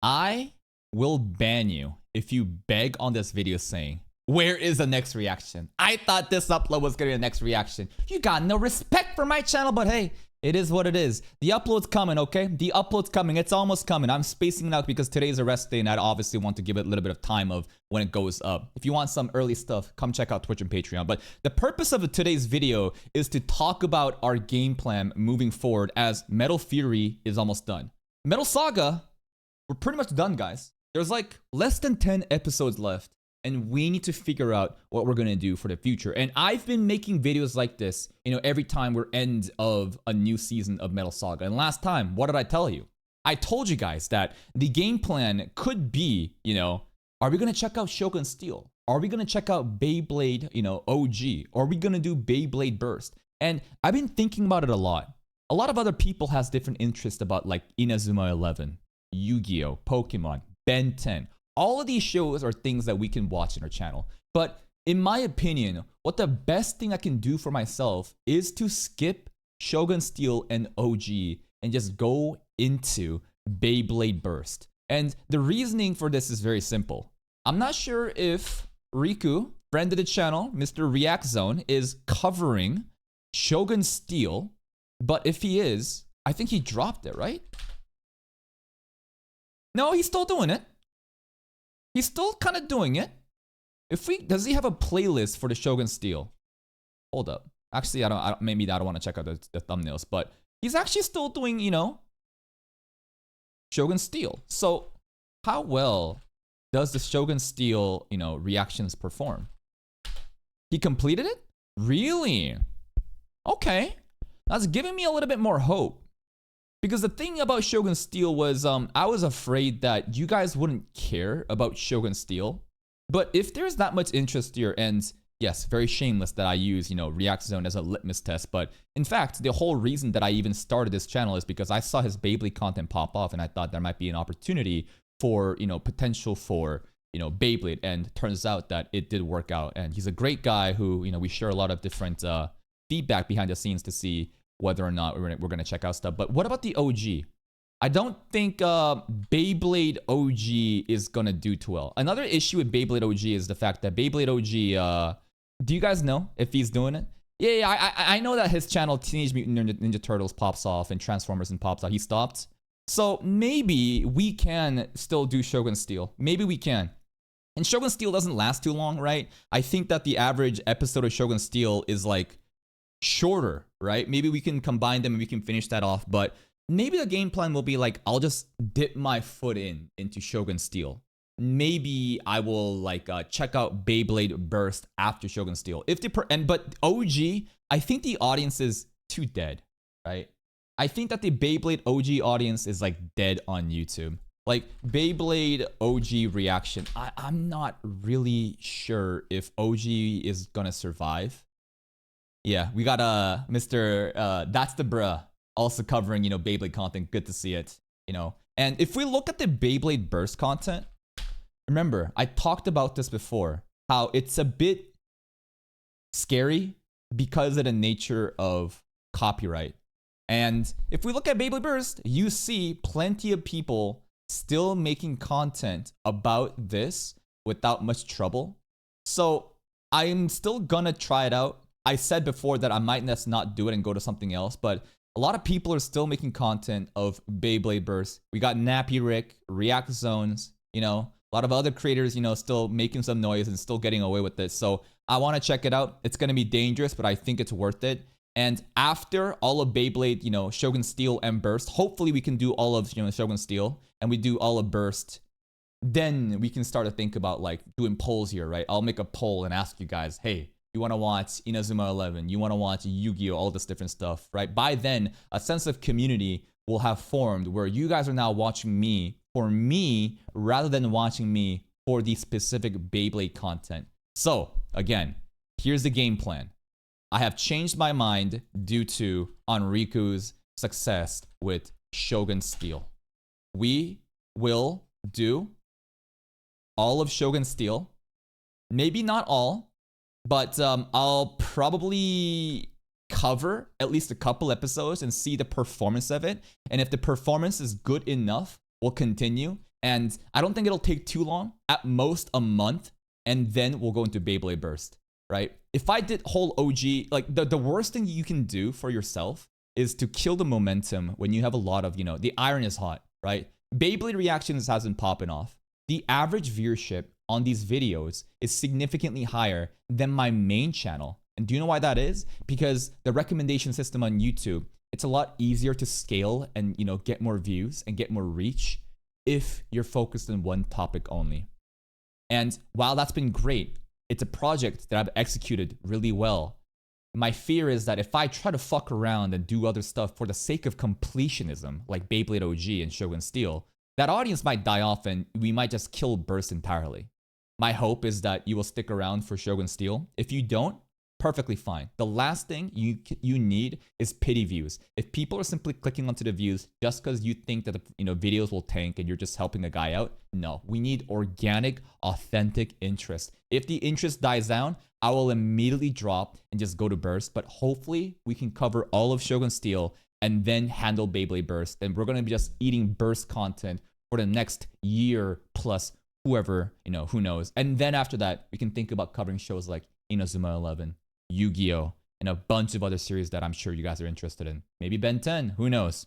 I will ban you if you beg on this video saying, where is the next reaction? I thought this upload was gonna be the next reaction. You got no respect for my channel, but hey, it is what it is. The upload's coming, okay? The upload's coming. It's almost coming. I'm spacing it out because today's a rest day and I'd obviously want to give it a little bit of time of when it goes up. If you want some early stuff, come check out Twitch and Patreon. But the purpose of today's video is to talk about our game plan moving forward as Metal Fury is almost done. Metal Saga, we're pretty much done, guys. There's like less than 10 episodes left. And we need to figure out what we're gonna do for the future. And I've been making videos like this, every time we're end of a new season of Metal Saga. And last time, what did I tell you? I told you guys that the game plan could be, are we gonna check out Shogun Steel? Are we gonna check out Beyblade, OG? Are we gonna do Beyblade Burst? And I've been thinking about it a lot. A lot of other people has different interests about like Inazuma 11, Yu-Gi-Oh, Pokemon, Ben 10. All of these shows are things that we can watch in our channel. But in my opinion, what the best thing I can do for myself is to skip Shogun Steel and OG and just go into Beyblade Burst. And the reasoning for this is very simple. I'm not sure if Riku, friend of the channel, Mr. React Zone, is covering Shogun Steel. But if he is, I think he dropped it, right? No, he's still doing it. He's still kind of doing it. Does he have a playlist for the Shogun Steel? Hold up. Actually, maybe I don't want to check out the thumbnails, but he's actually still doing, Shogun Steel. So how well does the Shogun Steel, reactions perform? He completed it? Really? Okay. That's giving me a little bit more hope. Because the thing about Shogun Steel was, I was afraid that you guys wouldn't care about Shogun Steel. But if there's that much interest here, and yes, very shameless that I use, React Zone as a litmus test. But in fact, the whole reason that I even started this channel is because I saw his Beyblade content pop off and I thought there might be an opportunity for, potential for, Beyblade. And turns out that it did work out. And he's a great guy who, we share a lot of different feedback behind the scenes to see whether or not we're going to check out stuff. But what about the OG? I don't think Beyblade OG is going to do too well. Another issue with Beyblade OG is the fact that Beyblade OG, do you guys know if he's doing it? Yeah, I know that his channel Teenage Mutant Ninja Turtles pops off and Transformers and pops out. He stopped. So maybe we can still do Shogun Steel. Maybe we can. And Shogun Steel doesn't last too long, right? I think that the average episode of Shogun Steel is like shorter, right? Maybe we can combine them and we can finish that off. But maybe the game plan will be like, I'll just dip my foot into Shogun Steel. Maybe I will like check out Beyblade Burst after Shogun Steel. But OG, I think the audience is too dead, right? I think that the Beyblade OG audience is like dead on YouTube. Like Beyblade OG reaction, I'm not really sure if OG is gonna survive. Yeah, we got Mr. That's the Bruh also covering, Beyblade content. Good to see it, And if we look at the Beyblade Burst content, remember, I talked about this before, how it's a bit scary because of the nature of copyright. And if we look at Beyblade Burst, you see plenty of people still making content about this without much trouble. So I'm still gonna try it out. I said before that I might just not do it and go to something else, but a lot of people are still making content of Beyblade Burst. We got Nappy Rick, React Zones, a lot of other creators, still making some noise and still getting away with it. So I want to check it out. It's going to be dangerous, but I think it's worth it. And after all of Beyblade, Shogun Steel and Burst, hopefully we can do all of, Shogun Steel and we do all of Burst. Then we can start to think about like doing polls here, right? I'll make a poll and ask you guys, hey, you want to watch Inazuma 11, you want to watch Yu-Gi-Oh, all this different stuff, right? By then, a sense of community will have formed where you guys are now watching me for me rather than watching me for the specific Beyblade content. So, again, here's the game plan. I have changed my mind due to Enrico's success with Shogun Steel. We will do all of Shogun Steel. Maybe not all. But I'll probably cover at least a couple episodes and see the performance of it. And if the performance is good enough, we'll continue. And I don't think it'll take too long, at most a month, and then we'll go into Beyblade Burst, right? If I did whole OG, like the worst thing you can do for yourself is to kill the momentum when you have a lot of, the iron is hot, right? Beyblade reactions has been popping off. The average viewership on these videos is significantly higher than my main channel. And do you know why that is? Because the recommendation system on YouTube, it's a lot easier to scale and, get more views and get more reach if you're focused on one topic only. And while that's been great, it's a project that I've executed really well. My fear is that if I try to fuck around and do other stuff for the sake of completionism, like Beyblade OG and Shogun Steel, that audience might die off and we might just kill Burst entirely. My hope is that you will stick around for Shogun Steel. If you don't, perfectly fine. The last thing you need is pity views. If people are simply clicking onto the views just because you think that the videos will tank and you're just helping the guy out, no. We need organic, authentic interest. If the interest dies down, I will immediately drop and just go to Burst. But hopefully we can cover all of Shogun Steel and then handle Beyblade Burst. And we're gonna be just eating Burst content for the next year plus whoever, who knows. And then after that, we can think about covering shows like Inazuma 11, Yu-Gi-Oh!, and a bunch of other series that I'm sure you guys are interested in. Maybe Ben 10, who knows?